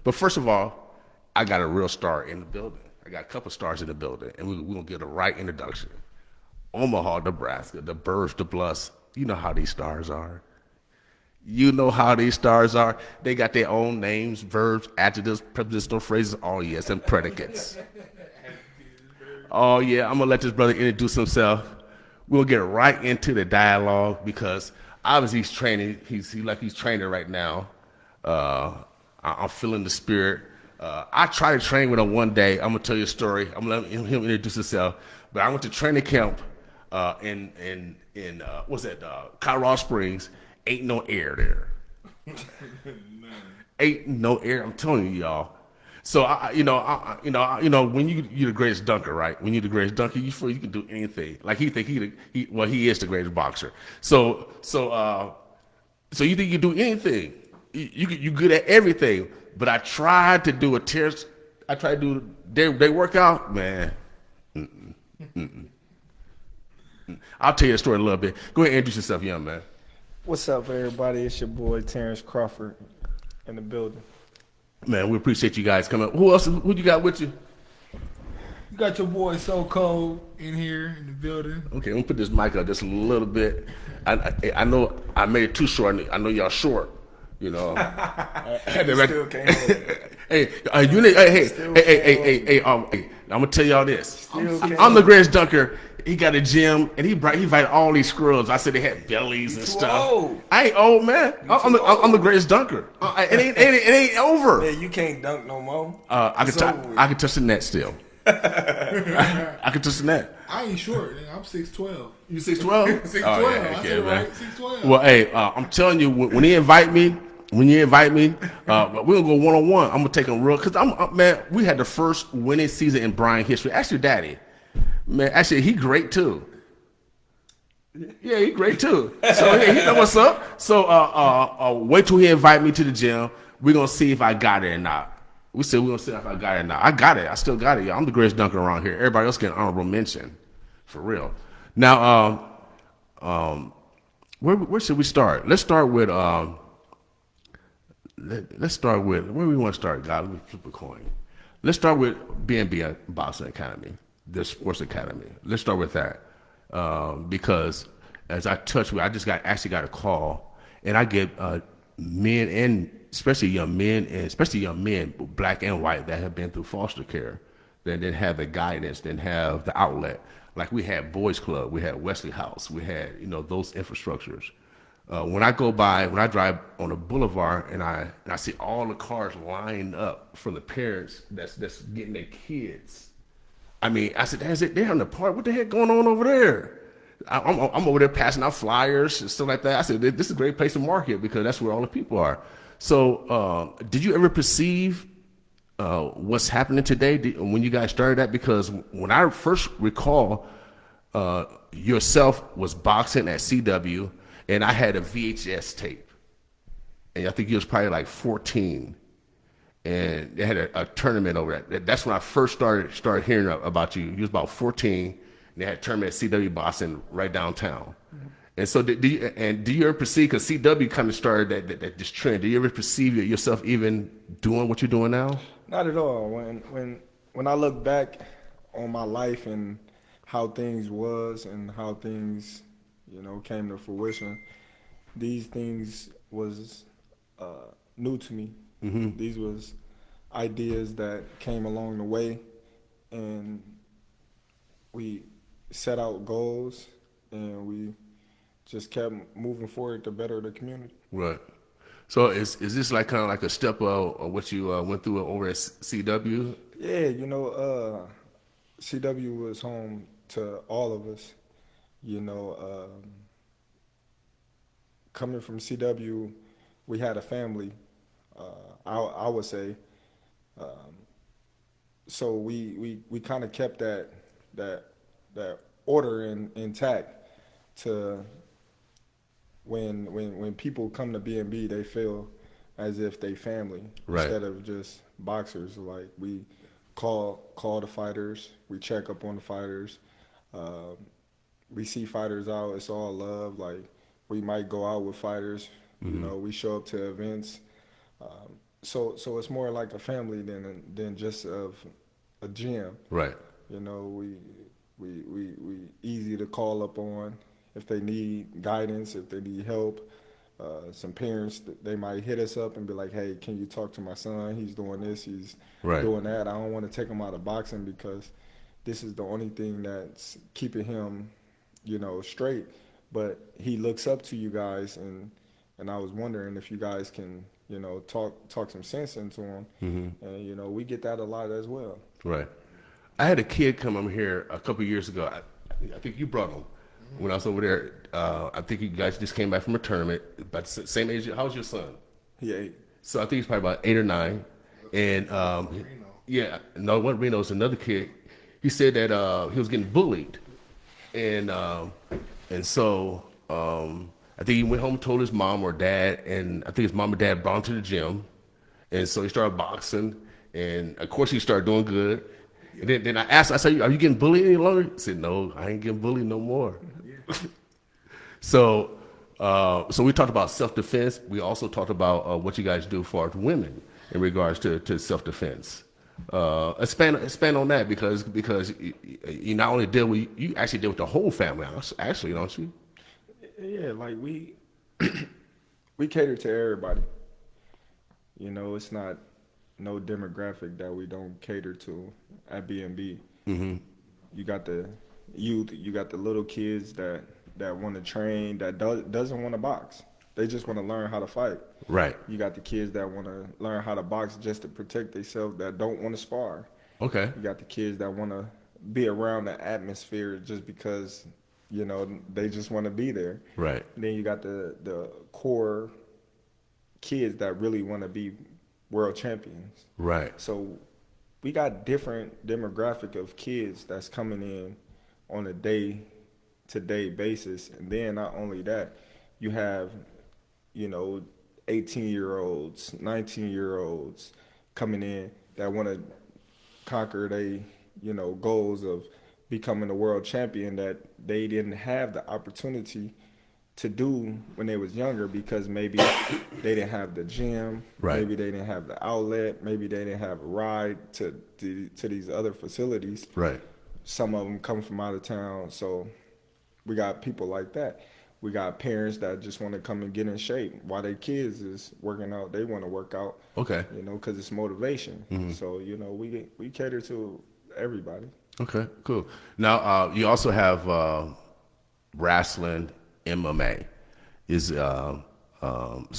But first of all, I got a real star in the building. I got a couple stars in the building, and we're going to get the right introduction. Omaha, Nebraska, the birds, the bluffs. You know how these stars are. You know how these stars are. They got their own names, verbs, adjectives, prepositional phrases. Oh, yes, and predicates. Oh, yeah, I'm going to let this brother introduce himself. We'll get right into the dialogue because obviously he's training. He's training right now. I'm feeling the spirit. I tried to train with him one day. I'm going to tell you a story. I'm going to let him introduce himself. But I went to training camp in Colorado Springs. Ain't no air there. Ain't no air. I'm telling you, y'all. So when you're the greatest dunker, right? When you're the greatest dunker, you feel you can do anything. Like he is the greatest boxer. So you think you can do anything? You good at everything. But I tried to do I tried to do their workout, man. I'll tell you the story in a little bit. Go ahead and introduce yourself, young man. What's up, everybody? It's your boy Terence Crawford in the building. Man, we appreciate you guys coming. Who you got with you? You got your boy So Cold in here in the building. Okay, let me put this mic up just a little bit. I know I made it too short. I know y'all short. You know. Still can't hold it. Hey, I'm gonna tell y'all this. I'm the greatest dunker. He got a gym and he invited all these scrubs. I said they had bellies and stuff. Old. I ain't old, man. I'm the greatest dunker. It ain't over. Yeah, you can't dunk no more. I can touch the net still. I can touch the net. I ain't short. I'm 6'12". You 6'12"? 6'12". Oh, yeah, I okay, said man. right. 6'12". Well, hey, I'm telling you, when you invite me, we're gonna go one-on-one. I'm gonna take him real, cause man. We had the first winning season in Brian history. Actually, Daddy, man. Actually, he great too. Yeah, he great too. So yeah, he know what's up. So wait till he invite me to the gym. We're gonna see if I got it or not. We're gonna see if I got it or not. I got it. I still got it. Y'all. I'm the greatest dunker around here. Everybody else get an honorable mention, for real. Now, where should we start? Let's start with where we want to start, God. Let me flip a coin. Let's start with B&B Boxing Academy, the sports academy. Let's start with that because as I touched with, I just actually got a call, and I get men and especially young men, black and white, that have been through foster care, that didn't have the guidance, didn't have the outlet. Like we had Boys Club, we had Wesley House, we had those infrastructures. When I drive on the boulevard and I see all the cars lined up for the parents that's getting their kids. I mean, I said, they're in the park. What the heck going on over there? I'm over there passing out flyers and stuff like that. I said, this is a great place to market because that's where all the people are. So, did you ever perceive what's happening today when you guys started that? Because when I first recall, yourself was boxing at CW. And I had a VHS tape, and I think he was probably like 14, and they had a tournament over that. That's when I first started hearing about you. You was about 14, and they had a tournament at CW Boston right downtown. Mm-hmm. And so, do you ever perceive, because CW kind of started this trend? Do you ever perceive yourself even doing what you're doing now? Not at all. When I look back on my life and how things was and how things came to fruition, these things was new to me. Mm-hmm. These was ideas that came along the way, and we set out goals, and we just kept moving forward to better the community. Right. So is this like kind of like a step of what you went through over at CW? Yeah, CW was home to all of us. Coming from CW, we had a family, I would say. So we kind of kept that order intact to when people come to B&B, they feel as if they family, right, instead of just boxers. Like we call the fighters, we check up on the fighters. We see fighters out, it's all love. Like we might go out with fighters, we show up to events. so it's more like a family than just of a gym. Right. You know, we easy to call up on if they need guidance, if they need help. Some parents, they might hit us up and be like, "Hey, can you talk to my son? He's doing this, he's Right. doing that. I don't want to take him out of boxing because this is the only thing that's keeping him, straight." But he looks up to you guys, and I was wondering if you guys can, talk some sense into him. And we get that a lot as well. Right. I had a kid come over here a couple years ago. I think you brought him when I was over there. I think you guys just came back from a tournament, about the same age. How's your son? He ate. So I think he's probably about 8 or 9. And yeah, no, it wasn't Reno. It's another kid. He said that he was getting bullied, and so I think he went home and told his mom or dad, and I think his mom and dad brought him to the gym, and so he started boxing, and of course he started doing good. And then I asked, I said, "Are you getting bullied any longer?" He said, "No, I ain't getting bullied no more." So we talked about self-defense. We also talked about what you guys do for women in regards to self-defense. Expand on that because you not only deal with, you actually deal with the whole family, actually, don't you? Yeah, like we we cater to everybody. It's not no demographic that we don't cater to at B&B. You got the youth, you got the little kids that want to train, that doesn't want to box. They just want to learn how to fight. Right. You got the kids that want to learn how to box just to protect themselves, that don't want to spar. Okay. You got the kids that want to be around the atmosphere just because, they just want to be there. Right. And then you got the core kids that really want to be world champions. Right. So we got different demographic of kids that's coming in on a day-to-day basis. And then not only that, you have, 18-year-olds, 19-year-olds coming in that want to conquer their, goals of becoming a world champion that they didn't have the opportunity to do when they was younger because maybe they didn't have the gym, right. Maybe they didn't have the outlet, maybe they didn't have a ride to these other facilities. Right. Some of them come from out of town, so we got people like that. We got parents that just want to come and get in shape while their kids is working out. They want to work out. Okay. Because it's motivation. So we cater to everybody. Okay, cool. Now you also have wrestling, MMA. So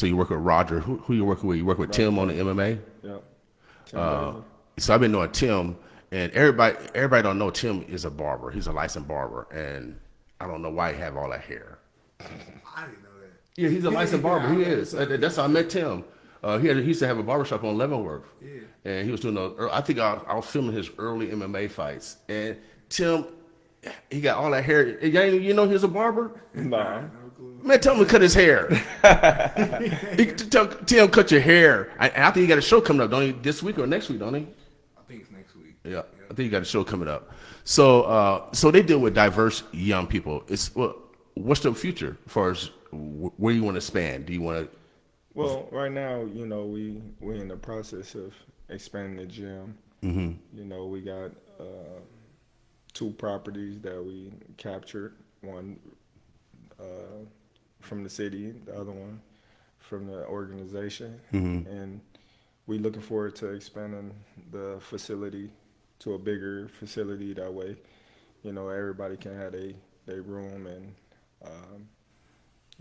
you work with Roger. Who you working with? You work with Tim on the MMA. Yeah. So I've been knowing Tim, and everybody don't know Tim is a barber. He's a licensed barber, and I don't know why he have all that hair. I didn't know that. Yeah, he's a licensed barber. He is. That's how I met Tim. He used to have a barbershop on Leavenworth. Yeah. And he was doing I think I was filming his early MMA fights. And Tim, he got all that hair. You know he was a barber? Nah. Man, tell him to cut his hair. Tim, cut your hair. I think he got a show coming up, don't he? This week or next week, don't he? I think it's next week. Yeah. I think you got a show coming up. So they deal with diverse young people. What's the future as far as where you want to expand? Do you want to? Well, right now, we're in the process of expanding the gym. We got 2 properties that we captured. One from the city, the other one from the organization, and we're looking forward to expanding the facility to a bigger facility. That way, everybody can have their room and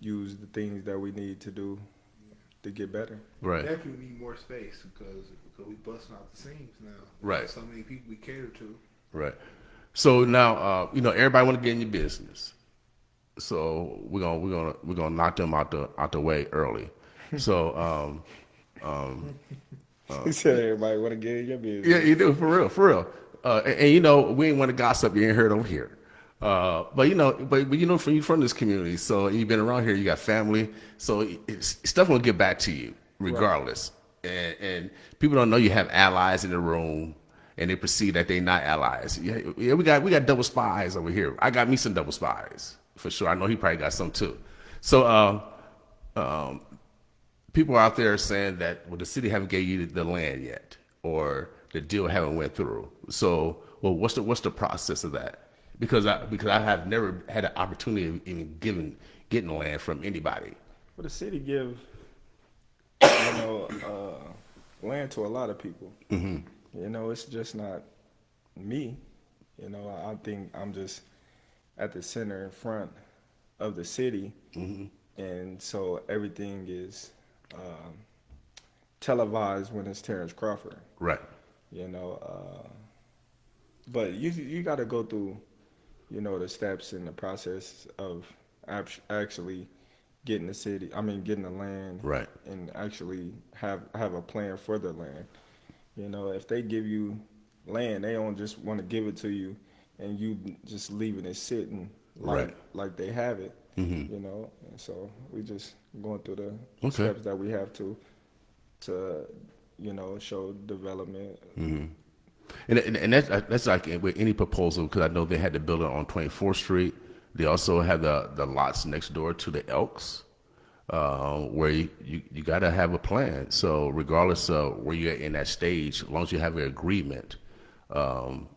use the things that we need to do to get better. Right. Definitely need more space because we busting out the seams now. Right. So many people we cater to. Right. So now everybody want to get in your business. So we're gonna knock them out the way early. So He said everybody want to get in your business. yeah, you do, for real. And we ain't want to gossip. You ain't heard over here. But from this community, so you've been around here. You got family, so stuff will get back to you regardless. Right. And people don't know you have allies in the room, and they perceive that they're not allies. Yeah, we got double spies over here. I got me some double spies for sure. I know he probably got some too. So people out there saying that, well, the city haven't gave you the land yet, or the deal haven't went through. So, well, what's the process of that? Because I have never had an opportunity of even getting land from anybody. Well, the city give, land to a lot of people. It's just not me. I think I'm just at the center in front of the city, and so everything is televised when it's Terence Crawford. Right. But you got to go through, the steps and the process of actually getting getting the land, Right. and actually have a plan for the land. If they give you land, they don't just want to give it to you, and you just leaving it sitting like they have it. And so we just going through the steps that we have to show development. And that's like with any proposal, because I know they had to build it on 24th Street. They also have the lots next door to the Elks, where you got to have a plan. So regardless of where you're in that stage, as long as you have an agreement and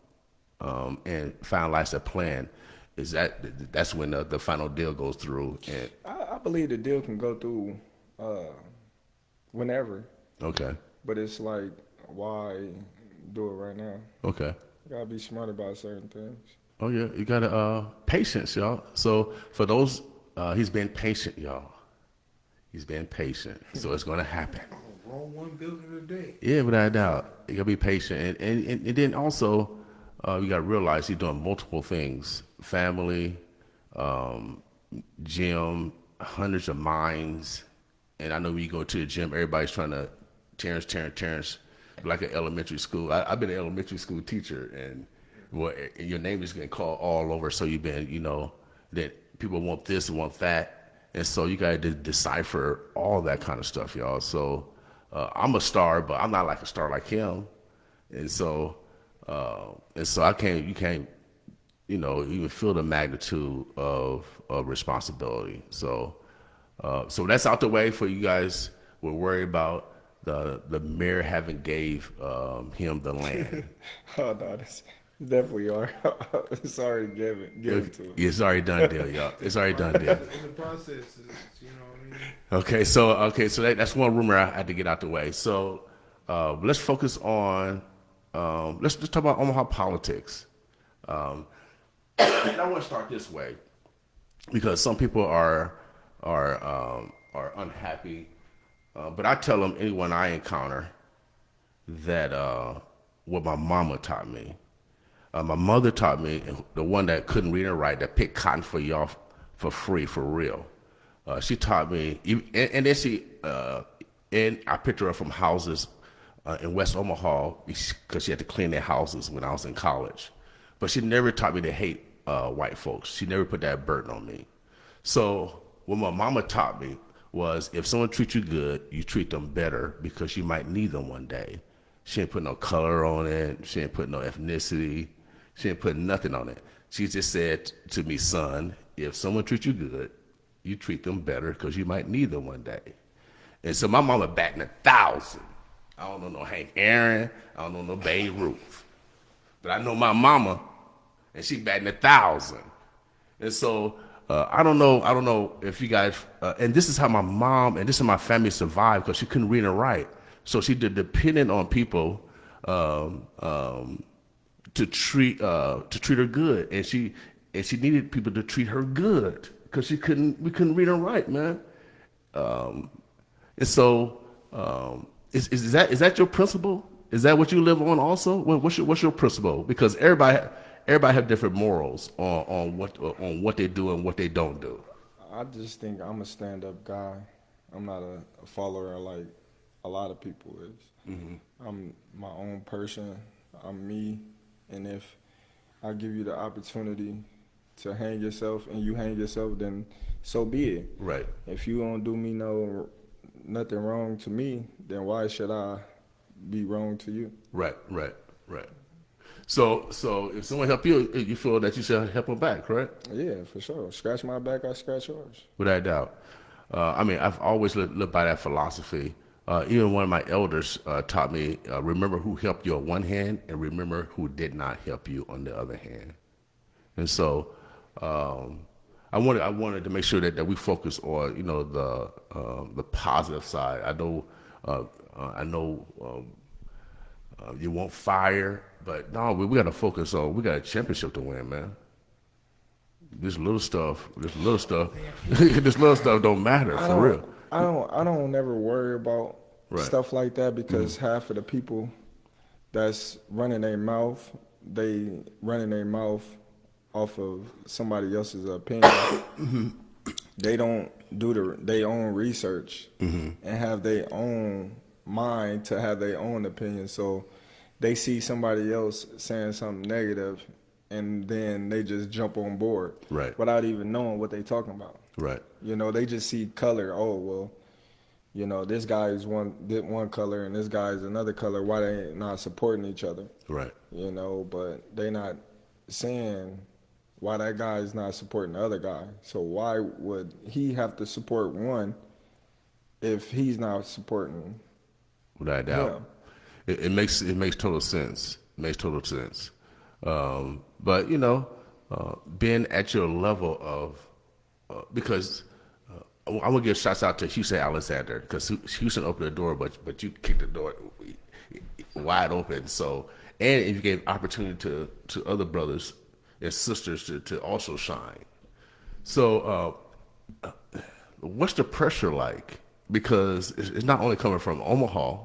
finalize a plan, that's when the final deal goes through. And I believe the deal can go through whenever. Okay. But it's like, why do it right now? Okay. You gotta be smart about certain things. Oh yeah, you gotta patience, y'all. So for those, he's been patient, y'all. He's been patient, so it's gonna happen. Roll one building a day. Yeah, without a doubt, you gotta be patient, and then also, you gotta realize he's doing multiple things: family, gym, hundreds of minds. And I know when you go to the gym, everybody's trying to Terrence, like an elementary school. I've been an elementary school teacher, and your name is getting called all over. So you've been, that people want this, want that, and so you got to decipher all that kind of stuff, y'all. So I'm a star, but I'm not like a star like him, and so I can't, you can't, even feel the magnitude of responsibility. So that's out the way for you guys. We're worried about the mayor having gave him the land. Oh no, this definitely are. It's already given to him. It's already done deal, y'all. It's already done deal. In the process, you know what I mean? Okay, so that's one rumor I had to get out the way. So let's focus on let's talk about Omaha politics. And I want to start this way because some people are unhappy. But I tell them, anyone I encounter, that what my mama taught me. My mother taught me, the one that couldn't read and write, that picked cotton for y'all for free, for real. She taught me, and then I picked her up from houses in West Omaha because she had to clean their houses when I was in college. But she never taught me to hate white folks. She never put that burden on me. So what my mama taught me was, if someone treats you good, you treat them better because you might need them one day. She didn't put no color on it. She didn't put no ethnicity. She didn't put nothing on it. She just said to me, son, if someone treats you good, you treat them better because you might need them one day. And so my mama batting 1,000. I don't know no Hank Aaron. I don't know no Babe Ruth. But I know my mama, and she batting 1,000. And so I don't know if you guys, and this is how my mom and this is how my family survived, because she couldn't read and write. So she depended on people to treat her good, and she needed people to treat her good because we couldn't read and write, man. And so is that your principle? Is that what you live on also? What's your principle? Because everybody have different morals on what they do and what they don't do. I just think I'm a stand-up guy. I'm not a follower like a lot of people is. Mm-hmm. I'm my own person. I'm me. And if I give you the opportunity to hang yourself and you hang yourself, then so be it. Right. If you don't do me nothing wrong to me, then why should I be wrong to you? Right. So if someone help you, you feel that you should help them back, correct? Yeah, for sure. Scratch my back, I scratch yours. Without a doubt. I mean, I've always lived by that philosophy. Even one of my elders taught me, remember who helped you on one hand and remember who did not help you on the other hand. And so I wanted to make sure that we focus on, the positive side. I know you want fire, but no, we got to focus on, we got a championship to win, man. This little stuff, this little stuff don't matter for real. I don't never worry about Right. stuff like that because half of the people that's running their mouth, they running their mouth off of somebody else's opinion. They don't do their own research and have their own mind to have their own opinion. So they see somebody else saying something negative and then they just jump on board Right. without even knowing what they talking about. Right. They just see color. Oh, well, this guy is one color and this guy is another color. Why they not supporting each other? Right. But they not saying why that guy is not supporting the other guy. So why would he have to support one if he's not supporting? Without a doubt. It makes total sense. It makes total sense. But being at your level of because I'm gonna give shots out to Houston Alexander because Houston opened the door, but you kicked the door wide open. So and you gave opportunity to other brothers and sisters to also shine. So what's the pressure like? Because it's not only coming from Omaha.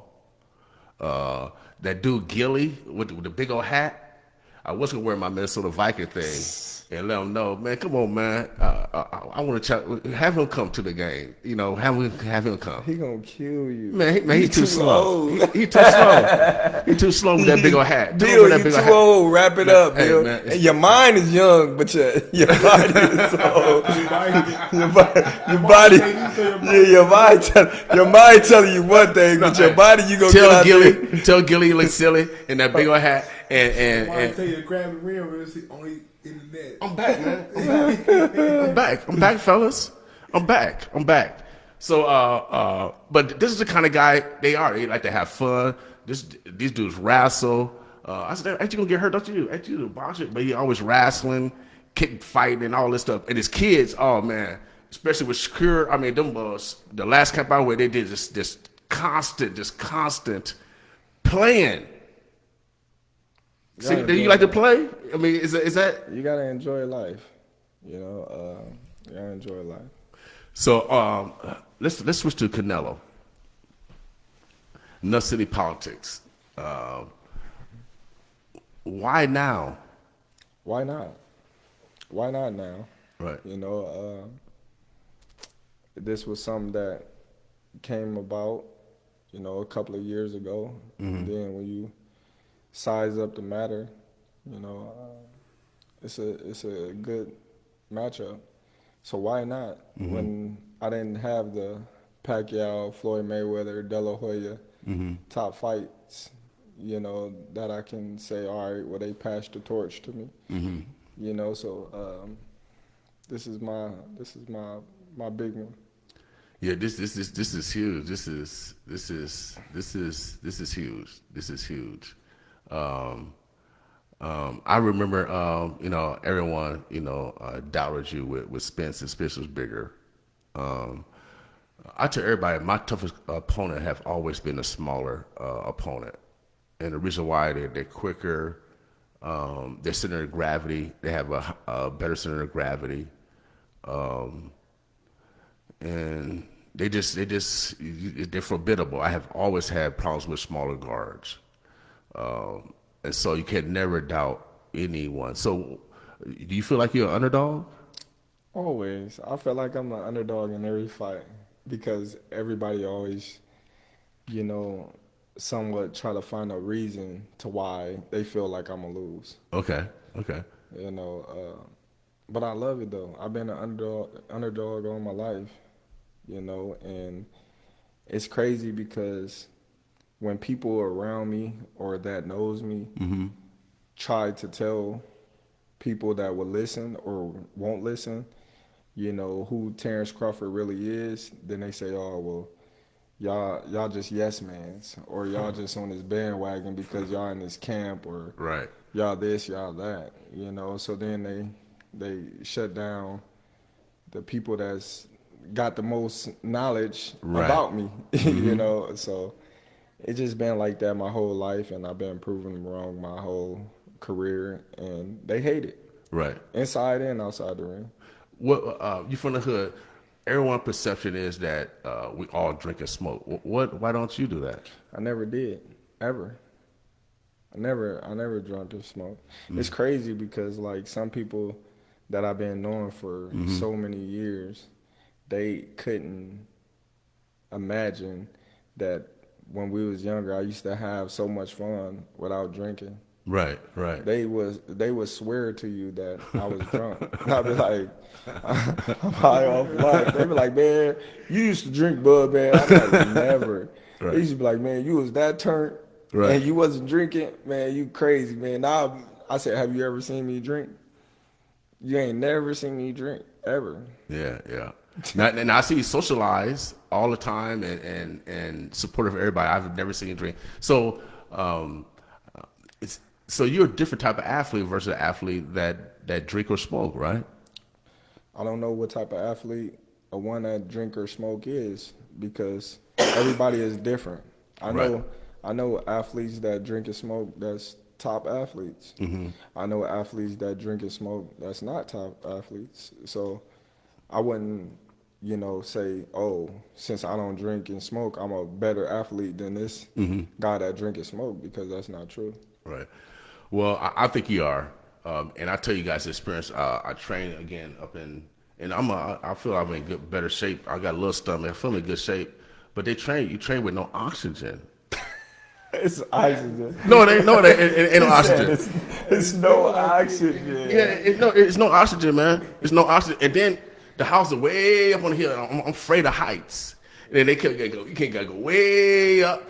That dude Gilly with the big old hat. I was gonna wear my Minnesota Viking thing and let him know, man. Come on, man. I want to have him come to the game. Have him come. He gonna kill you. Man, he's too slow. He too slow. He too slow with that big old hat. Bill, you too old. Wrap it up, Hey, Bill. man, And your mind is young, but your body is old. Your mind telling you one thing, but your body you gonna get out there. Tell Gilly you look silly in that big old hat. I And tell you to grab the rim, but it's only in the net. I'm back, man. I'm back, fellas. I'm back. So, but this is the kind of guy they are. They like to have fun. These dudes wrestle. I said, ain't you gonna get hurt? Ain't you the boxer? But he always wrestling, kick fighting, and all this stuff. And his kids, oh man, especially with Secure. I mean, them the last camp I went, they did this constant playing. See, do you like to play? I mean, is that? You gotta enjoy life. You gotta enjoy life. So let's switch to Canelo. Nuts City politics. Why now? Why not? Why not now? Right. This was something that came about, a couple of years ago. And then when you size up the matter, it's a good matchup. So why not? When I didn't have the Pacquiao, Floyd Mayweather, De La Hoya top fights, that I can say, all right, well, they passed the torch to me. So this is my big one. Yeah, this is huge. This is huge. This is huge. I remember, everyone, doubted you with Spence, and Spence was bigger. I tell everybody, my toughest opponent have always been a smaller opponent. And the reason why they're quicker, their center of gravity, they have a better center of gravity. And they're formidable. I have always had problems with smaller guards. And so you can never doubt anyone. So do you feel like you're an underdog? Always. I feel like I'm an underdog in every fight because everybody always, somewhat try to find a reason to why they feel like I'm going to lose. Okay. But I love it, though. I've been an underdog all my life, and it's crazy because when people around me or that knows me try to tell people that will listen or won't listen, you know, who Terence Crawford really is, then they say, oh, well, y'all just yes mans, or y'all just on this bandwagon because y'all in this camp, or Right. y'all this, y'all that, you know. So then they shut down the people that's got the most knowledge Right. about me, you know. So it's just been like that my whole life, and I've been proven them wrong my whole career, and they hate it, Right. inside and outside the ring. What you from the hood? Everyone's perception is that we all drink and smoke. What? Why don't you do that? I never did, ever. I never drunk or smoked. It's crazy because like some people that I've been knowing for so many years, they couldn't imagine that when we was younger, I used to have so much fun without drinking. Right. Right. They would swear to you that I was drunk. I'd be like, I'm high off life. They'd be like, man, you used to drink Bud, man. I'd be like, never. Right. They used to be like, man, you was that turned, Right. and you wasn't drinking, man. You crazy, man. Now I said, have you ever seen me drink? You ain't never seen me drink ever. Yeah. Yeah. And I see you socialize all the time and supportive of everybody. I've never seen you drink. So so you're a different type of athlete versus an athlete that drink or smoke, right? I don't know what type of athlete a one that drink or smoke is, because everybody is different. I know athletes that drink and smoke that's top athletes. I know athletes that drink and smoke that's not top athletes. So I wouldn't, you know, say, oh, since I don't drink and smoke, I'm a better athlete than this guy that drink and smoke, because that's not true. Right. Well, I think you are, and I tell you guys, experience. I train again up in, and I feel I'm in better shape. I got a little stomach. I feel in good shape, but you train with no oxygen. It's oxygen. No, it ain't. No, it ain't no oxygen. It's no oxygen. Yeah, it's no oxygen, man. It's no oxygen. And then the house is way up on the hill. I'm afraid of heights. And then they can't go. You can't go way up.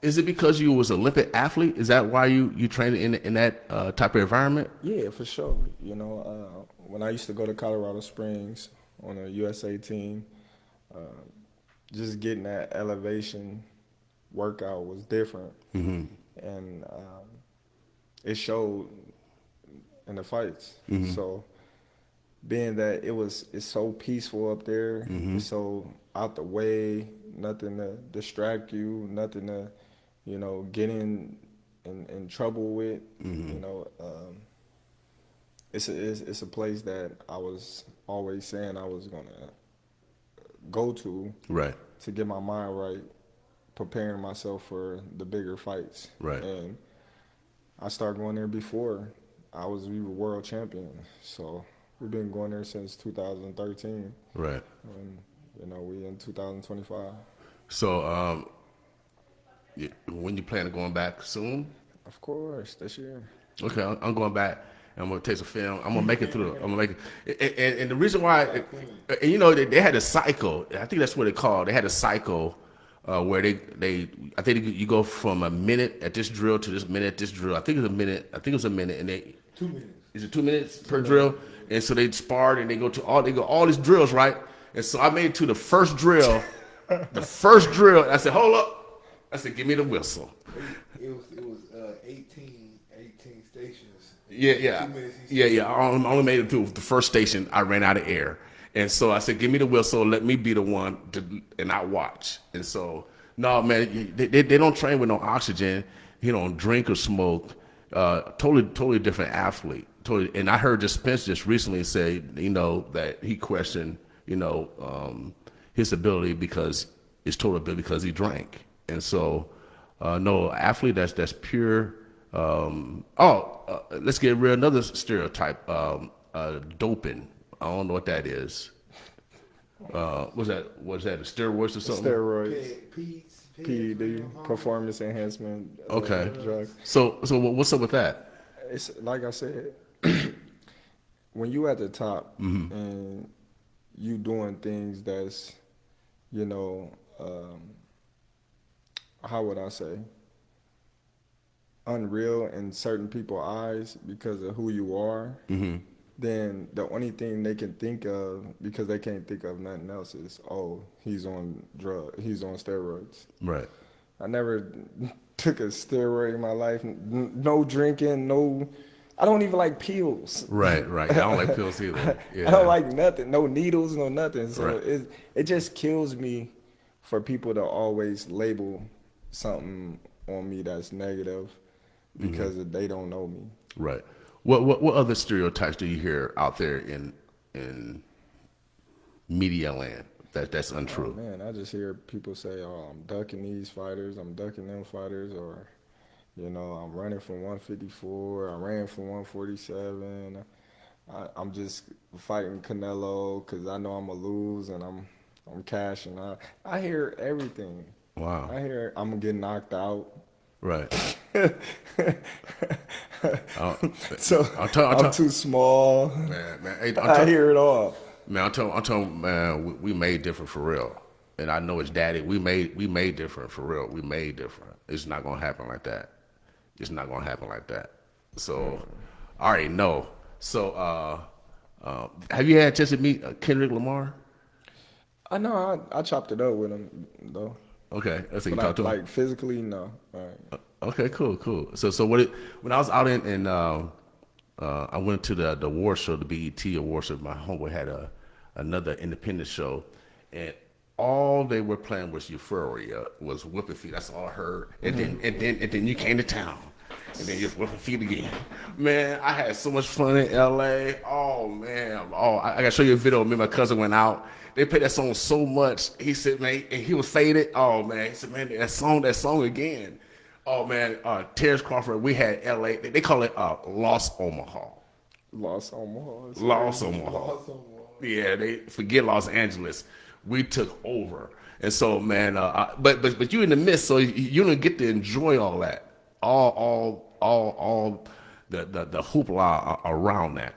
Is it because you was an Olympic athlete? Is that why you trained in that type of environment? Yeah, for sure. You know, when I used to go to Colorado Springs on a USA team, just getting that elevation workout was different, and it showed in the fights. So, being that it's so peaceful up there, it's so out the way, nothing to distract you, nothing to, you know, get in trouble with. You know, it's a place that I was always saying I was gonna go to, Right. to get my mind right, preparing myself for the bigger fights. Right. And I started going there before we were world champion. So we've been going there since 2013. Right. And, you know, we in 2025. So, when you plan on going back soon? Of course, this year. Okay, I'm going back. I'm gonna take some film. I'm gonna make it through. I'm gonna make it. And the reason why, and you know, they had a cycle. I think that's what they called. They had a cycle where I think you go from a minute at this drill to this minute at this drill. I think it was a minute. And 2 minutes. Is it 2 minutes per drill? And so they sparred and they go all these drills, right? And so I made it to the first drill. The first drill. And I said, hold up. I said, give me the whistle. It was 18 stations. Yeah. 2 minutes each. Yeah. I only made it to the first station. I ran out of air. And so I said, give me the whistle. Let me be the one and I watch. And so, no, man, they don't train with no oxygen. He don't drink or smoke. Totally different athlete. Totally. And I heard Spence just recently say, you know, that he questioned, you know, his ability because he drank. And so, no, athlete that's pure. Let's get rid of another stereotype. Doping. I don't know what that is. Was that steroids or something? Steroids. PED. PED, performance enhancement. Okay. Drug. So what's up with that? It's like I said, when you at the top and you doing things that's, you know, how would I say, unreal in certain people's eyes because of who you are, then the only thing they can think of, because they can't think of nothing else, is, oh, he's on steroids. Right. I never took a steroid in my life. No drinking, no. I don't even like pills. Right. Right. I don't like pills either. Yeah. I don't like nothing. No needles, no nothing. So Right. it just kills me for people to always label something on me that's negative because they don't know me. Right. What other stereotypes do you hear out there in media land that's untrue? Man, I just hear people say, "Oh, I'm ducking these fighters. I'm ducking them fighters," or, I'm running from 154. I ran from 147. I'm just fighting Canelo because I know I'm gonna lose, and I'm cashing out. I hear everything. Wow. I hear I'm gonna get knocked out. Right. So I'm too small. Man, hey, I hear it all. Man, I'm telling, man, we made different for real. And I know it's daddy. We made different for real. We made different. It's not gonna happen like that. It's not gonna happen like that. So, I already know. So, have you had a chance to meet Kendrick Lamar? I know. I chopped it up with him though. Okay, that's what you But talked to him. like physically, no. All right. Okay, cool. So when I was out in I went to the award show, the BET award show. My homeboy had another independent show, and all they were playing was Euphoria, was Whipping Feet. That's all I heard. And then you came to town, and then you're Whipping Feet again. Man, I had so much fun in LA. Oh man, I gotta show you a video. Me and my cousin went out. They played that song so much. He said, man, and he was faded. Oh man, he said, man, that song again. Oh man, Terence Crawford. We had LA. They call it Lost Omaha. Lost Omaha. Lost Omaha. Yeah, they forget Los Angeles. We took over, and so man, but you in the midst, so you don't get to enjoy all that, all the hoopla around that.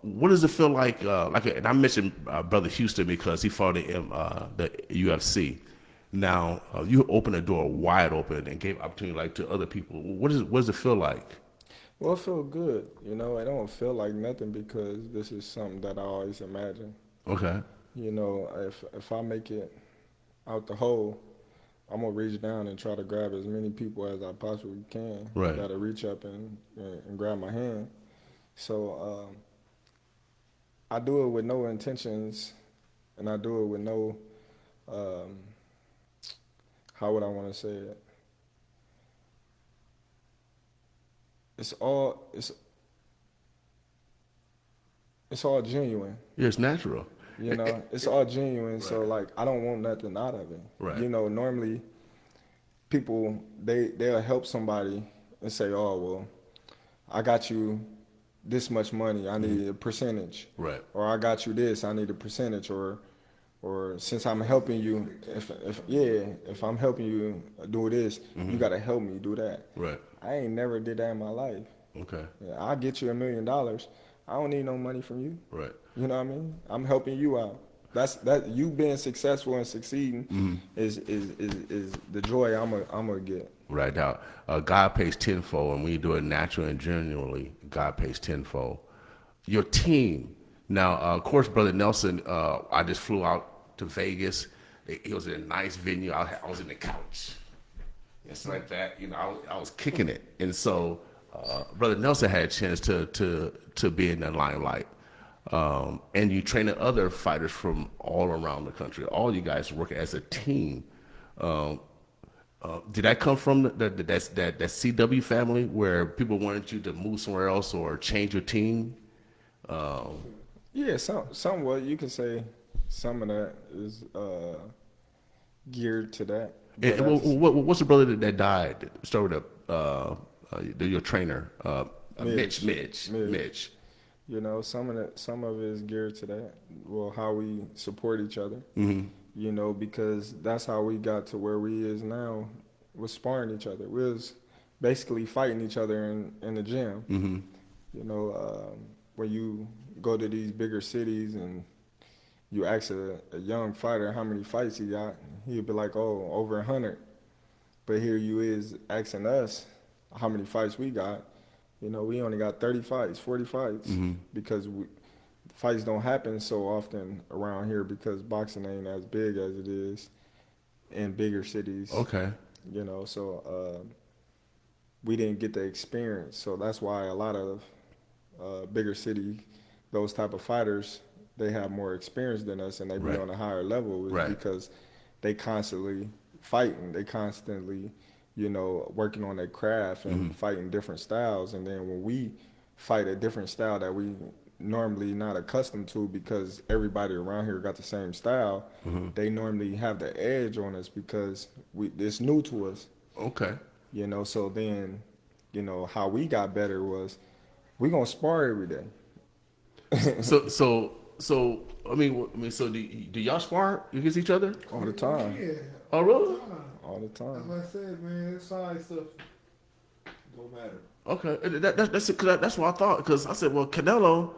What does it feel like? And I mentioned Brother Houston because he fought in the UFC. Now you opened the door wide open and gave opportunity like to other people. What does it feel like? Well, it feel good. I don't feel like nothing because this is something that I always imagined. Okay. If I make it out the hole, I'm gonna reach down and try to grab as many people as I possibly can. Right. Gotta reach up and grab my hand. So I do it with no intentions, and I do it with no, how would I want to say it? It's all genuine. Yeah, it's natural. It's all genuine. Right. So like, I don't want nothing out of it. Right. Normally people they'll help somebody and say, oh well, I got you this much money, I need a percentage. Right. Or I got you this, I need a percentage. Or since I'm helping you, if I'm helping you do this, you gotta help me do that. Right. I ain't never did that in my life. Okay. I'll get you $1 million. I don't need no money from you. Right. You know what I mean? I'm helping you out. That you being successful and succeeding is the joy I'm gonna get. Right now, God pays tenfold, and when you do it naturally and genuinely, God pays tenfold. Your team. Now, of course, Brother Nelson, I just flew out to Vegas. It was in a nice venue. I was in the couch. It's like that. I was kicking it. And so, Brother Nelson had a chance to be in the limelight. And you train other fighters from all around the country. All you guys work as a team. Did that come from that CW family where people wanted you to move somewhere else or change your team? Yeah, somewhat. You can say some of that is geared to that. What's the brother that died? Start with your trainer, Mitch. Some of it is geared to that. Well, how we support each other. Because that's how we got to where we is now. We're sparring each other. We was basically fighting each other in the gym. When you go to these bigger cities and you ask a young fighter how many fights he got, he'd be like, oh, over 100. But here you is asking us how many fights we got, You know, we only got 30 fights, 40 fights because fights don't happen so often around here because boxing ain't as big as it is in bigger cities. Okay. You know, so we didn't get the experience. So that's why a lot of bigger city, those type of fighters, they have more experience than us and they be on a higher level because they constantly fighting. They constantly, you know, working on their craft and fighting different styles. And then when we fight a different style that we normally not accustomed to because everybody around here got the same style, they normally have the edge on us because it's new to us. Okay. You know, so then, you know, how we got better was we gonna spar every day. So I mean, so do y'all spar against each other All the time. Yeah. Oh, really? All the time. Like I said, man, that side stuff don't matter. Okay, that's what I thought. Because I said, well, Canelo,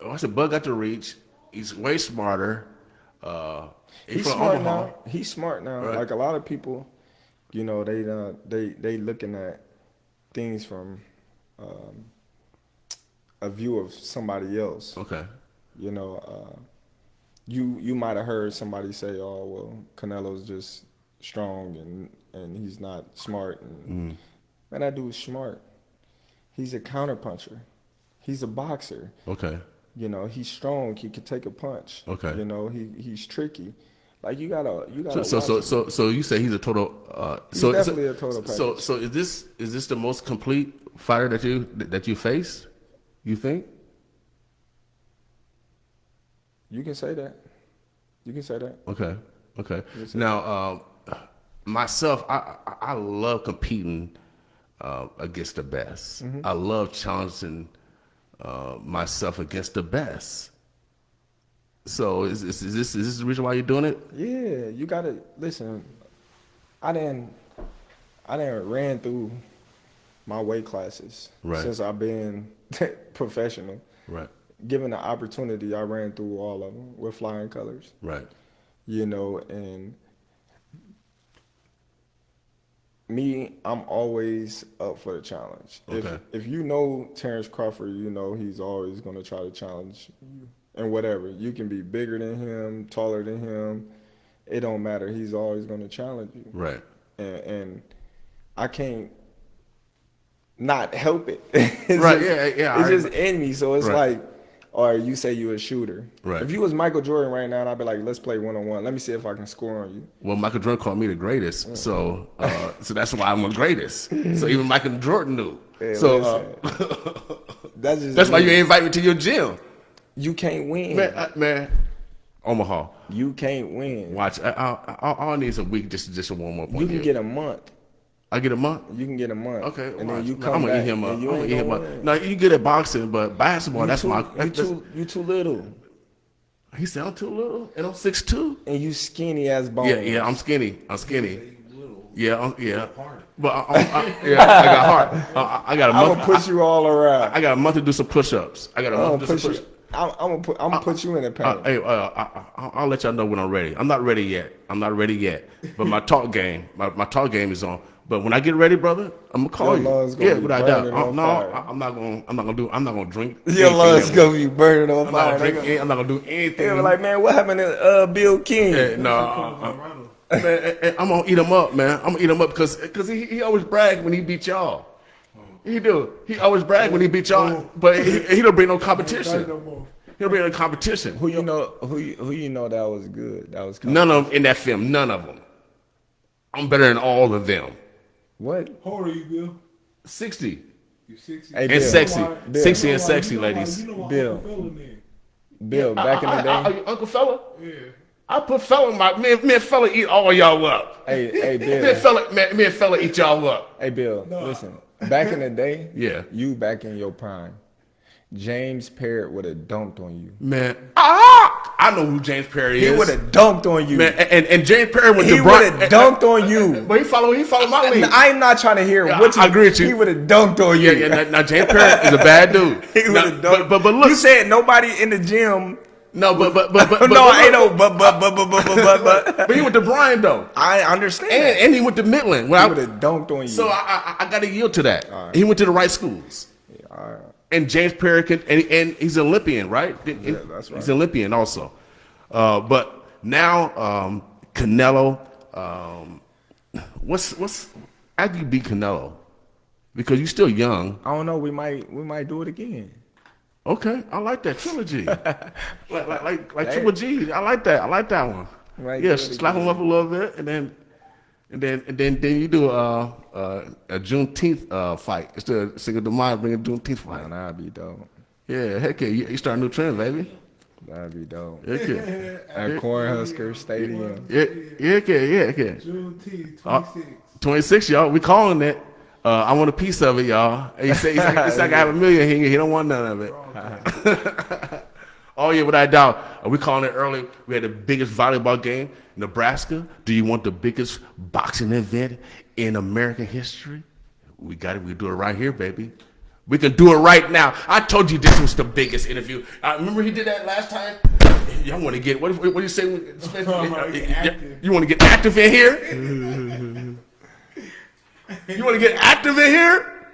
I said, Bud got the reach. He's way smarter. He's from smart Omaha. now. He's smart now. Right. Like a lot of people, you know, they looking at things from a view of somebody else. Okay. You know, you might have heard somebody say, "Oh, well, Canelo's just strong and he's not smart." And man, that dude's smart. He's a counterpuncher. He's a boxer. Okay. You know, he's strong. He can take a punch. Okay. You know, he's tricky. Like you gotta. So you say he's a total. He's definitely a total package. So is this the most complete fighter that you faced? You think? You can say that. You can say that. Okay. Now, myself, I love competing against the best. I love challenging myself against the best. So is this the reason why you're doing it? Yeah, you gotta listen. I didn't ran through my weight classes since I've been professional. Right. Given the opportunity, I ran through all of them with flying colors. Right. You know, and me, I'm always up for the challenge. Okay. If you know Terence Crawford, you know he's always going to try to challenge you. And whatever, you can be bigger than him, taller than him. It don't matter. He's always going to challenge you. Right. And I can't not help it. Right. Yeah. It's just in me. So it's like, or you say you're a shooter. Right. If you was Michael Jordan right now, I'd be like, let's play one-on-one. Let me see if I can score on you. Well, Michael Jordan called me the greatest, so that's why I'm the greatest. So even Michael Jordan knew. Yeah, so that's why you ain't invite me to your gym. You can't win. Man, Omaha. You can't win. Watch. I'll need a week just to warm up. You can get a month. I get a month. You can get a month. Okay, and watch. then you I'm come gonna back eat him up. and you ain't gonna win. No, you get at boxing, but basketball. You too little. He said I'm too little, and I'm 6'2". And you skinny as bones. Yeah, I'm skinny. Yeah. But I got heart. I got a month. I'm gonna push you all around. I got a month to do some push-ups. I got a month to do some push-ups. I'm gonna put you in the paint. I'll let y'all know when I'm ready. I'm not ready yet. But my talk game is on. But when I get ready, brother, I'm gonna call you. Yeah, without doubt. I'm not gonna drink. Your lungs gonna be burning on fire. I'm not gonna do anything. They were like, man, what happened to Bill King? Yeah, no, man, I'm gonna eat him up, man. I'm gonna eat him up because he always brag when he beat y'all. He do. He always brag when he beat y'all, but he don't bring no competition. He don't bring no competition. Who you know that was good? That was none of them in that film. None of them. I'm better than all of them. What? How old are you, Bill? 60. You 60? Hey, And Bill. sexy. Bill. 60 and sexy, ladies. Bill. Bill, back in the day. Uncle Fella? Yeah. I put Fella in my me and Fella eat all y'all up. Hey, Bill. Me and Fella eat y'all up. Hey, Bill, listen. Back in the day, Yeah. you back in your prime, James Parrott would have dunked on you. Man, I know who James Perry is. He would have dunked on you. Man, and James Perry went to He would have dunked on you. But he followed my lead. I'm not trying to hear what you. I agree with you. He would have dunked on you. Yeah. Now James Perry is a bad dude. He would have dunked. But look, You said nobody in the gym. no, but No, ain't no but. But he went to Bryan though, I understand. and he went to Midland. He would have dunked on you. So I got to yield to that. All right. He went to the right schools. And James Perry and he's an Olympian, right? Yeah, that's right. He's an Olympian also. But now Canelo, what's after you beat Canelo? Because you're still young. I don't know. We might do it again. Okay, I like that trilogy. like Triple G. I like that. I like that one. Right, yeah, do it slap again. him up a little bit, and then you do a Juneteenth fight instead of Cinco de Mayo, bring a Juneteenth fight. Man, that'd be dope. Yeah, heck yeah, you start a new trend, baby. That'd be dope. Heck yeah, At Cornhusker Stadium. yeah. Juneteenth, 26. 26, y'all. We calling it. I want a piece of it, y'all. He said, he's like, I have $1 million here. He don't want none of it. Oh, yeah, without a doubt. We calling it early. We had the biggest volleyball game in Nebraska. Do you want the biggest boxing event in American history? We got it. We do it right here, baby. We can do it right now. I told you this was the biggest interview. Remember he did that last time? Y'all want to get, what do you say? You want to get active in here? You want to get active in here?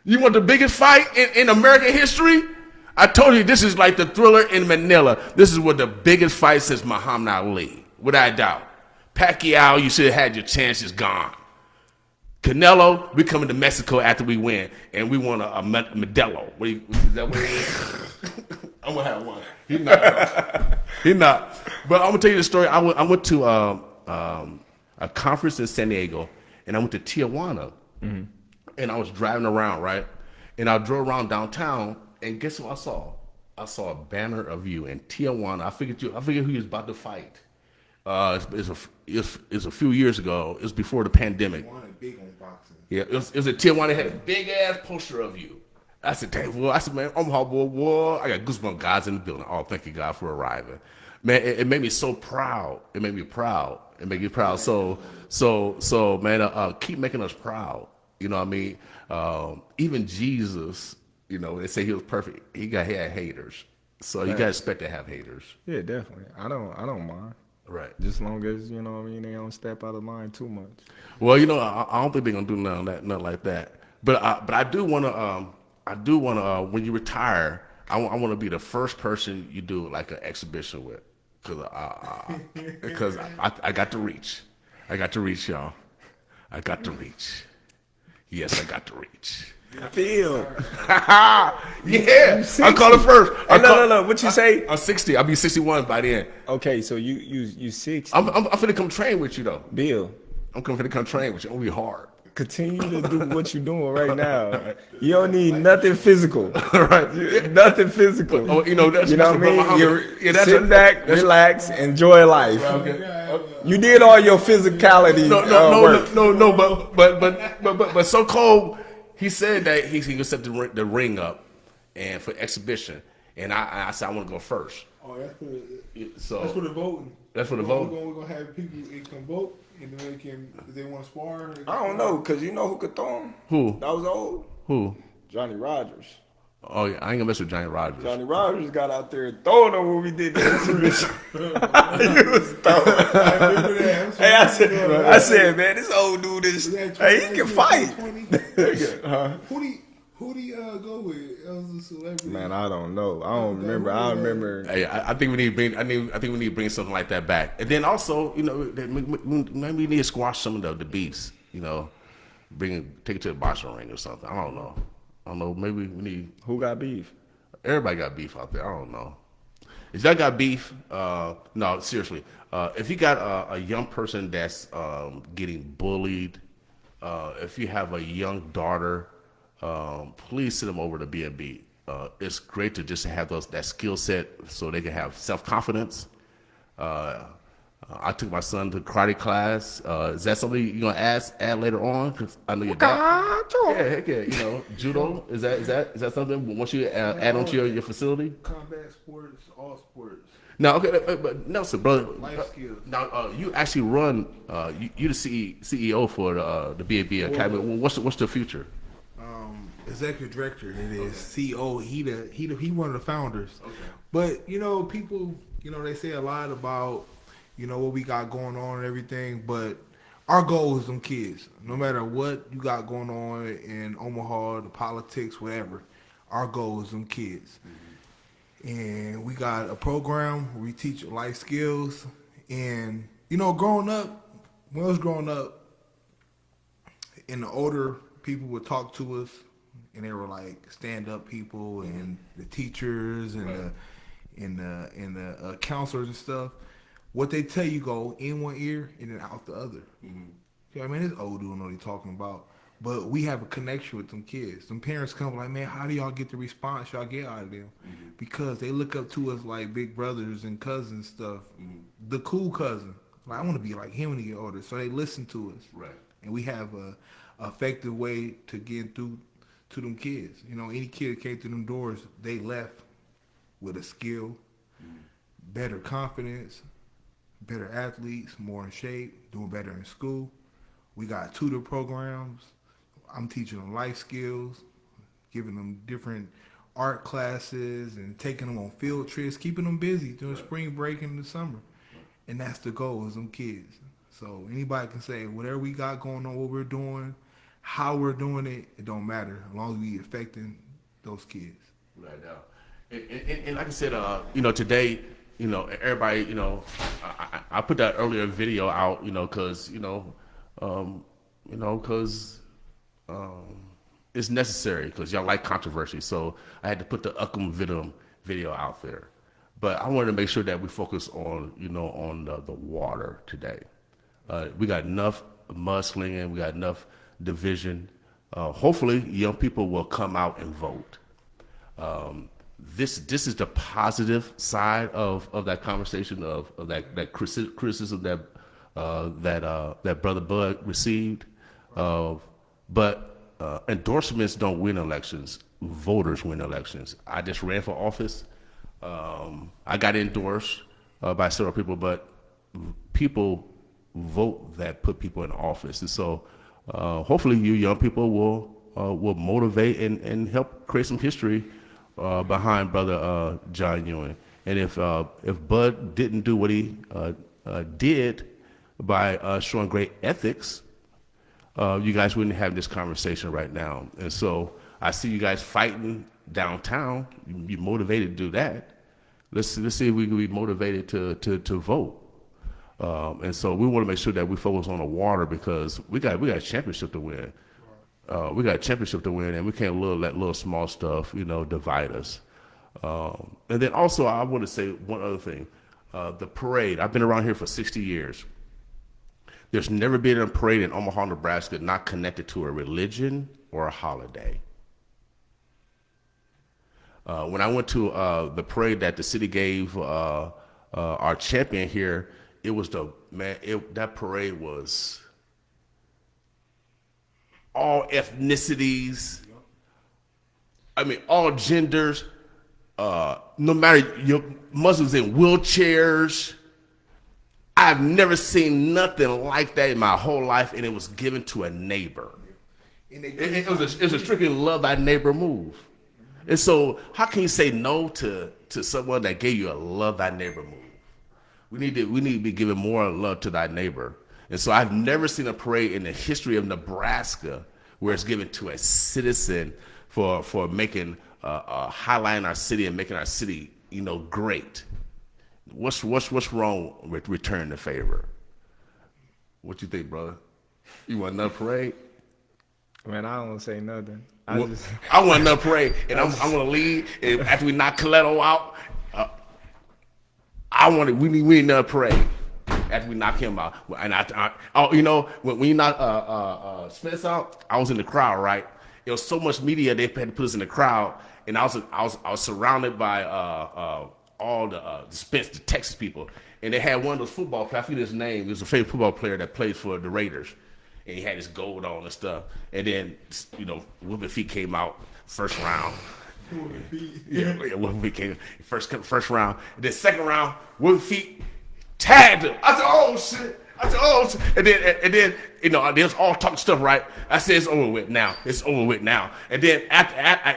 You want the biggest fight in American history? I told you this is like the Thriller in Manila. This is what the biggest fight since Muhammad Ali, without a doubt. Pacquiao, you should have had your chances gone. Canelo, we coming to Mexico after we win, and we want a Modelo. Is that what it is? I'm gonna have one. He's not. He's not. But I'm gonna tell you the story. I went to a conference in San Diego, and I went to Tijuana, and I was driving around, right? And I drove around downtown, and guess what I saw? I saw a banner of you in Tijuana. I figured who you was about to fight. It's a few years ago. It was before the pandemic. Big on boxing. Yeah, it was a Tijuana. It had a big ass poster of you. I said, "Dang, well," I said, "Man, Omaha boy, I got goosebumps. Guys in the building. Oh, thank you, God, for arriving. Man, it made me so proud. It made me proud. It made me proud. So, man, keep making us proud. You know what I mean? Even Jesus, you know, they say he was perfect. He had haters. So you gotta expect to have haters. Yeah, definitely. I don't mind. Right. Just as long as, you know what I mean, they don't step out of line too much. Well, you know, I don't think they're gonna do nothing like that. But I do wanna when you retire, I want to be the first person you do like an exhibition with, because I got to reach. I got to reach, y'all. I got to reach. Yes, I got to reach. Feel. Yeah, I call it first. No. What you say? I'm 60. I'll be 61 by then. Okay, so you 60. I'm finna come train with you though. Bill, I'm finna come train with you. It'll be hard. continue to do what you're doing right now. You don't need nothing physical. Right. Nothing physical. Oh, you know, that's, you know that's what I mean? You're Sit back, relax, enjoy life. Okay. You did all your physicality. No, but so cold. He said that he could set the ring up and for exhibition, and I said I want to go first. Oh, that's So for the voting. That's for the voting. We're gonna have people that can vote, and then they can, if they want to spar. I don't know, cause you know who could throw him. Who? That was old. Who? Johnny Rogers. Oh yeah, I ain't gonna mess with Johnny Rogers. Johnny Rogers got out there and throwing him when we did the exhibition. He was throwing. Hey, I said, man, this old dude is. Hey, he can fight. Who do you go with as a celebrity? Man, I don't know. I don't remember. I remember. Hey, I think we need to bring. I think we need to bring something like that back. And then also, you know, maybe we need to squash some of the beefs. You know, take it to the boxing ring or something. I don't know. Maybe we need. Who got beef? Everybody got beef out there. I don't know. If y'all got beef, no, seriously. If you got a young person that's getting bullied, if you have a young daughter, please send them over to B&B. It's great to just have that skill set so they can have self-confidence. I took my son to karate class. Is that something you're gonna add later on? Cause I know your dad. Yeah, heck yeah. You know, judo. Is that something once you add onto your facility? Combat sports, all sports. Now, okay, but Nelson, brother. Life skills. Now, you actually run. You the CEO for the B&B Academy. What's the future? Executive director. It is CEO. He one of the founders. Okay. But you know, people, you know, they say a lot about, you know, what we got going on and everything. But our goal is them kids. No matter what you got going on in Omaha, the politics, whatever. our goal is them kids. And we got a program where we teach life skills. And, growing up, when I was growing up, and the older people would talk to us, and they were like stand-up people and the teachers and the counselors and stuff. What they tell you go in one ear and then out the other. I mean, it's old dude know what he's talking about. But we have a connection with them kids. Some parents come like, man, how do y'all get the response y'all get out of them? Because they look up to us like big brothers and cousins stuff. The cool cousin. Like, I want to be like him when he get older. So they listen to us. Right. And we have a effective way to get through to them kids. Any kid that came through them doors, they left with a skill, better confidence, better athletes, more in shape, doing better in school. We got tutor programs. I'm teaching them life skills, giving them different art classes and taking them on field trips, keeping them busy during spring break and the summer. And that's the goal is them kids. So anybody can say whatever we got going on, what we're doing, how we're doing it, it don't matter as long as we affecting those kids. Right now. And like I said, today, everybody, I put that earlier video out, because, it's necessary because y'all like controversy. So I had to put the video out there. But I wanted to make sure that we focus on, on the water today. We got enough mudslinging, we got enough division. Hopefully, young people will come out and vote. This is the positive side of that conversation of that criticism that Brother Bud received. But endorsements don't win elections. Voters win elections. I just ran for office. I got endorsed by several people, but people vote that put people in office. And so hopefully you young people will motivate and help create some history behind Brother John Ewing. And if Bud didn't do what he did by showing great ethics, you guys wouldn't have this conversation right now. And so I see you guys fighting downtown. You're motivated to do that. Let's see if we can be motivated to vote. And so we want to make sure that we focus on the water because we got a championship to win. We got a championship to win, and we can't let little small stuff, divide us. And then also, I want to say one other thing. The parade. I've been around here for 60 years. There's never been a parade in Omaha, Nebraska not connected to a religion or a holiday. When I went to the parade that the city gave our champion here, it was that parade was all ethnicities. I mean, all genders. No matter your Muslims in wheelchairs. I've never seen nothing like that in my whole life, and it was given to a neighbor. It was a strictly love thy neighbor move. And so, how can you say no to someone that gave you a love thy neighbor move? We need to be giving more love to thy neighbor. And so, I've never seen a parade in the history of Nebraska where it's given to a citizen for making highlighting our city and making our city, great. What's wrong with returning the favor? What you think, brother? You want another parade? Man, I don't say nothing. I want another parade, and I'm going to lead. And after we knock Canelo out, we need another parade. After we knock him out, and when you knock Spence out, I was in the crowd, right? It was so much media they had to put us in the crowd, and I was surrounded by all the Spence, the Texas people, and they had one of those football players. I forget his name. He was a favorite football player that plays for the Raiders, and he had his gold on and stuff. And then Wilbur Feet came out first round. Wilbur Feet came first round. And then second round, Wilbur Feet tagged him. I said, oh shit. And then they was all talking stuff, right? I said, it's over with now. And then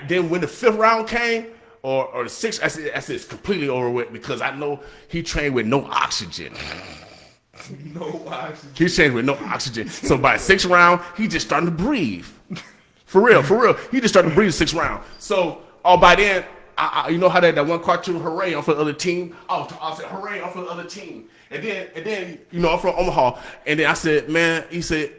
then when the fifth round came, or the sixth, I said it's completely over with because I know he trained with no oxygen. No oxygen. He trained with no oxygen. So by the sixth round, he just started to breathe. For real. He just started to breathe the sixth round. So by then, you know how that one cartoon, hooray, I'm for the other team. I said, hooray, I'm for the other team. And then, I'm from Omaha. And then I said, man, he said,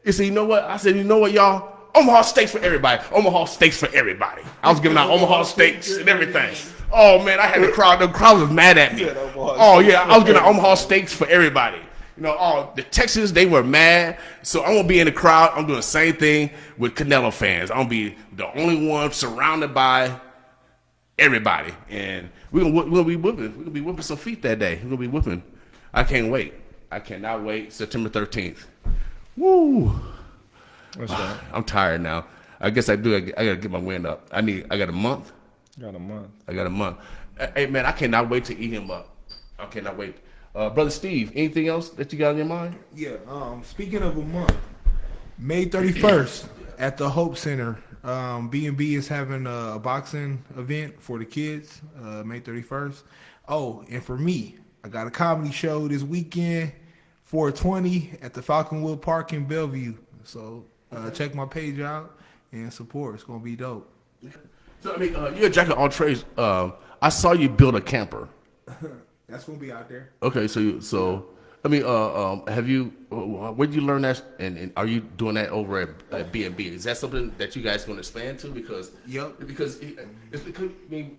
you know what? I said, you know what, y'all? Omaha steaks for everybody. Omaha steaks for everybody. I was giving out Omaha steaks and everything. Oh man, I had the crowd. The crowd was mad at me. Oh yeah, I was giving out Omaha steaks for everybody. The Texans, they were mad. So I'm gonna be in the crowd. I'm doing the same thing with Canelo fans. I'm gonna be the only one surrounded by everybody, and we're gonna be whipping. We're gonna be whipping some feet that day. We're gonna be whipping. I can't wait. I cannot wait. September 13th. Woo! What's that? I'm tired now. I guess I do. I gotta get my wind up. I got a month. Got a month. I got a month. Hey man, I cannot wait to eat him up. I cannot wait. Brother Steve, anything else that you got in your mind? Yeah. Speaking of a month, May 31st at the Hope Center, B&B is having a boxing event for the kids. May 31st. Oh, and for me, I got a comedy show this weekend, 420 at the Falconwood Park in Bellevue. So check my page out and support. It's gonna be dope. So I mean, you're a jack of all trades. I saw you build a camper. That's gonna be out there. Okay, so I mean, have you? Where did you learn that? And are you doing that over at B&B? Is that something that you guys going to expand to? Because because I mean,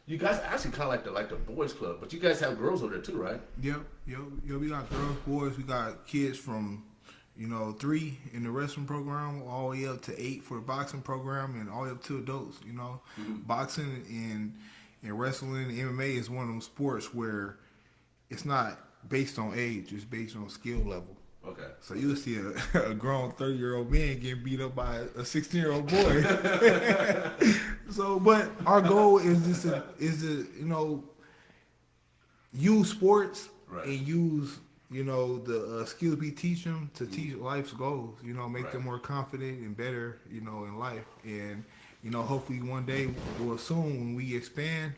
you guys actually kind of like the boys club, but you guys have girls over there too, right? Yep. We got girls, boys. We got kids from 3 in the wrestling program, all the way up to 8 for the boxing program, and all the way up to adults. Boxing and wrestling, MMA is one of them sports where it's not based on age; it's based on skill level. Okay. So you'll see a grown 30-year-old man getting beat up by a 16-year-old boy. So, but our goal is to use sports and use the skills we teach them to teach life's goals. Make them more confident and better. In life, and hopefully one day or soon when we expand,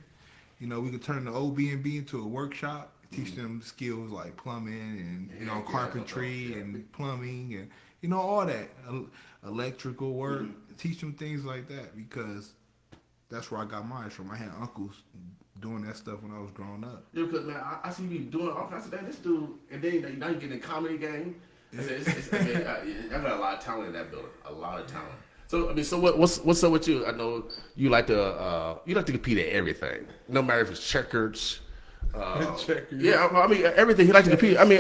we can turn the old B&B into a workshop. Teach them skills like plumbing and carpentry and plumbing and all that electrical work. Teach them things like that because that's where I got mine from. I had uncles doing that stuff when I was growing up. Yeah, because man, I see you doing all kinds of things. This dude, and then now you get in a comedy game. I got a lot of talent in that building. A lot of talent. So I mean, what's up with you? I know you like to compete at everything, no matter if it's checkers. Yeah, I mean everything. He likes to compete. I mean,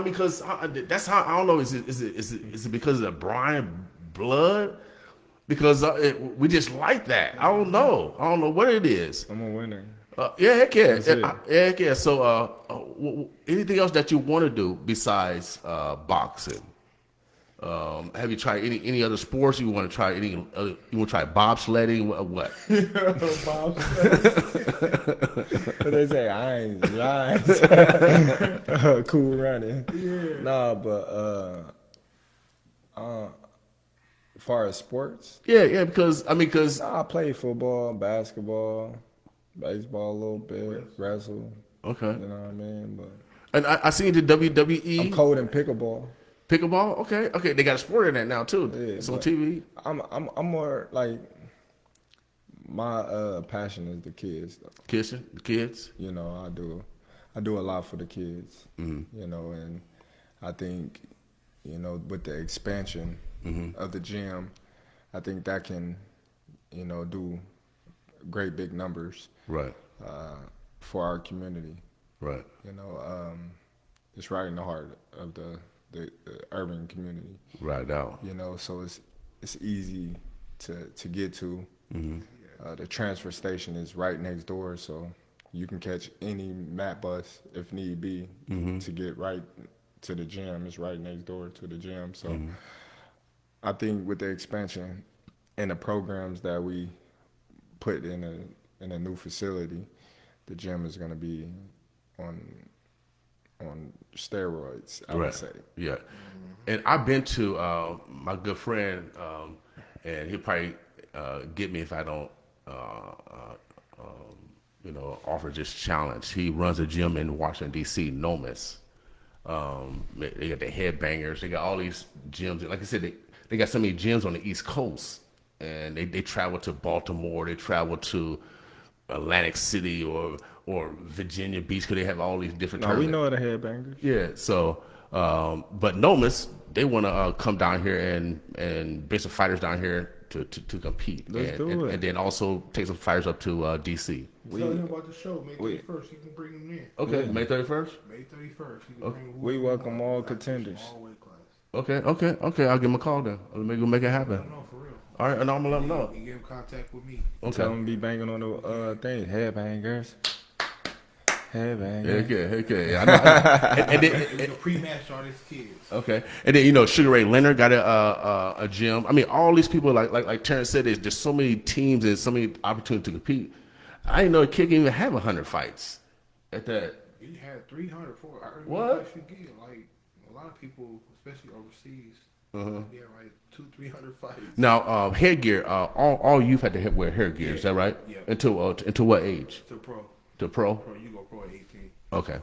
because that's how I don't know. Is it because of the Brian blood? Because we just like that. I don't know what it is. I'm a winner. Heck yeah. So, anything else that you want to do besides boxing? Have you tried any other sports? You want to try any other? You want to try bobsledding? What? What they say? I ain't cool running. Yeah. Nah, but as far as sports, yeah, because I play football, basketball, baseball a little bit, wrestle. Okay. You know what I mean? But and I seen the WWE. I'm cold in pickleball. Pickleball, okay. They got a sport in that now too. Yeah, it's on TV. I'm more like my passion is the kids. The kids. I do a lot for the kids. Mm-hmm. And I think with the expansion of the gym, I think that can do great big numbers. Right. For our community. Right. It's right in the heart of the urban community. Right now. So it's easy to get to. Mm-hmm. The transfer station is right next door, so you can catch any MAP bus if need be to get right to the gym. It's right next door to the gym. So I think with the expansion and the programs that we put in a new facility, the gym is going to be on steroids, I would say. Yeah. And I've been to my good friend, and he'll probably get me if I don't, offer this challenge. He runs a gym in Washington, D.C., Nomis. They got the headbangers. They got all these gyms. Like I said, they got so many gyms on the East Coast. and they travel to Baltimore, they travel to Atlantic City or Virginia Beach because they have all these different No, we tournaments. know the headbangers. Yeah, so but Nomis, they want to come down here and bring some fighters down here to compete, Let's do it. and then also take some fighters up to DC. Tell him about the show, May 31st. You can bring him in. Okay, May 31st. May 31st. You can bring whoever We you welcome want. all contenders. All weight class. Okay. I'll give him a call then. Maybe we'll make it happen. No, for real. All right, and I'm gonna let him know. You get in contact with me. Tell Okay. them to be banging on the thing. Headbangers. Headbangers. Okay. I know. And then, We can pre-match all these kids. okay, and then Sugar Ray Leonard got a gym. I mean, all these people like Terrence said, there's so many teams and so many opportunities to compete. I didn't know a kid can even have 100 fights at that. You had 300 for. I heard What? you get like a lot of people, especially overseas. Uh-huh. They have like 200-300 fights. Now, headgear. All youth had to wear hairgear. Is that right? Yeah. Until what age? To pro. To pro. Pro, you go pro at 18. Okay.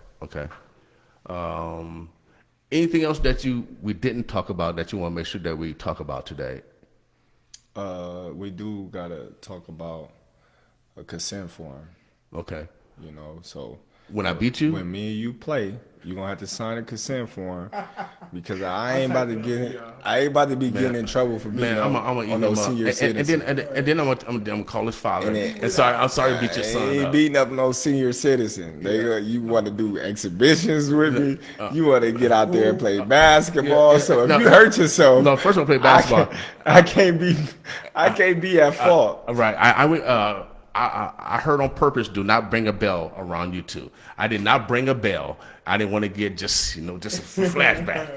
Anything else that we didn't talk about that you want to make sure that we talk about today? We do gotta talk about a consent form. Okay. You know, so When I beat you, when me and you play, you're gonna have to sign a consent form because I ain't about to be getting in trouble for being man, I'm gonna eat on him those up. senior And citizens. then I'm gonna call his father. And And I'm sorry to beat your son ain't up. beating up no senior citizen. You want to do exhibitions with me. You want to get out there and play basketball. So if No, you hurt yourself, No, first I'm gonna play basketball. I can't be at fault. All right. I heard on purpose, do not bring a bell around you two. I did not bring a bell. I didn't want to get just a flashback.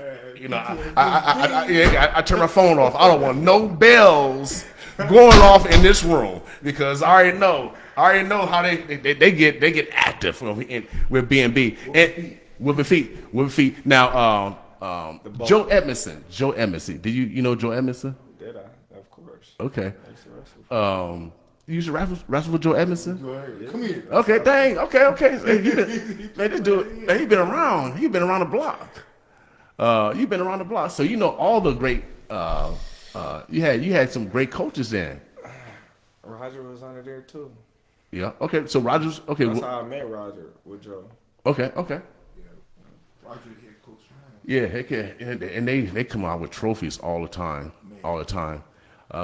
I turned my phone off. I don't want no bells going off in this room because I already know how they get active with B&B and with feet. Now, Joe Edmondson. Did you know Joe Edmondson? Did I? Of course. Okay. You used to wrestle with Joe Edmondson? Come here. Okay, dang. Okay. Man, this dude, man, he been around. He been around the block. You've been around the block, so you know all the great. You had some great coaches then. Roger was under there too. Yeah. Okay. So Rogers. Okay. That's how I met Roger with Joe. Okay. Roger head coach. Yeah. Heck yeah. And they come out with trophies all the time.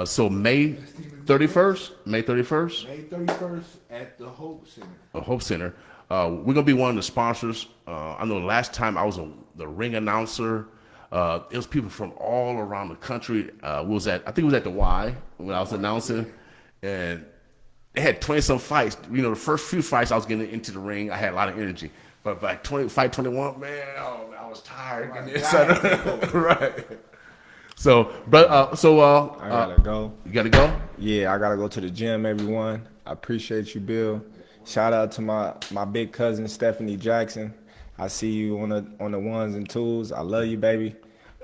So May 31st. May 31st at the Hope Center. Hope Center. We're gonna be one of the sponsors. I know last time I was the ring announcer. It was people from all around the country. I think it was at the Y when I was announcing, and they had 20-some fights. The first few fights I was getting into the ring, I had a lot of energy. But by fight 21, man, I was tired. Right. So, but I gotta go. You gotta go. Yeah, I gotta go to the gym, everyone. I appreciate you, Bill. Shout out to my big cousin Stephanie Jackson. I see you on the ones and twos. I love you, baby.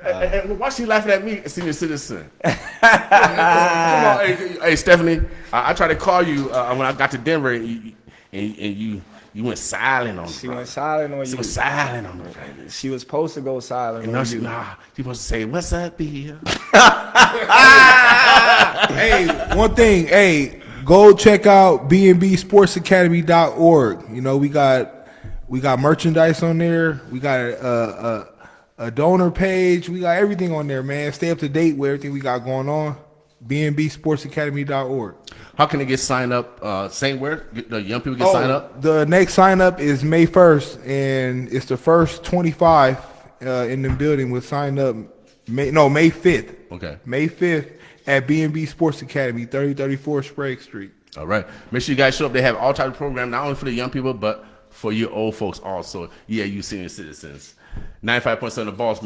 And why she laughing at me, senior citizen? Come on, hey Stephanie. I tried to call you when I got to Denver, and you went silent on me. She went silent on you. She was silent on me. She was supposed to go silent on you. She supposed to say, "What's up, Bill?" Hey, one thing. Hey, go check out B&B Sports Academy.org. We got merchandise on there. We got a donor page. We got everything on there, man. Stay up to date with everything we got going on. B&B Sports Academy.org. How can they get signed up? Same where the young people get signed up? The next sign up is May 1st, and it's the first 25 in the building will sign up. May 5th. Okay. May 5th at B&B Sports Academy, 3034 Sprague Street. All right. Make sure you guys show up. They have all types of programs, not only for the young people, but for you old folks also. Yeah, you senior citizens. 95.7 The Boss.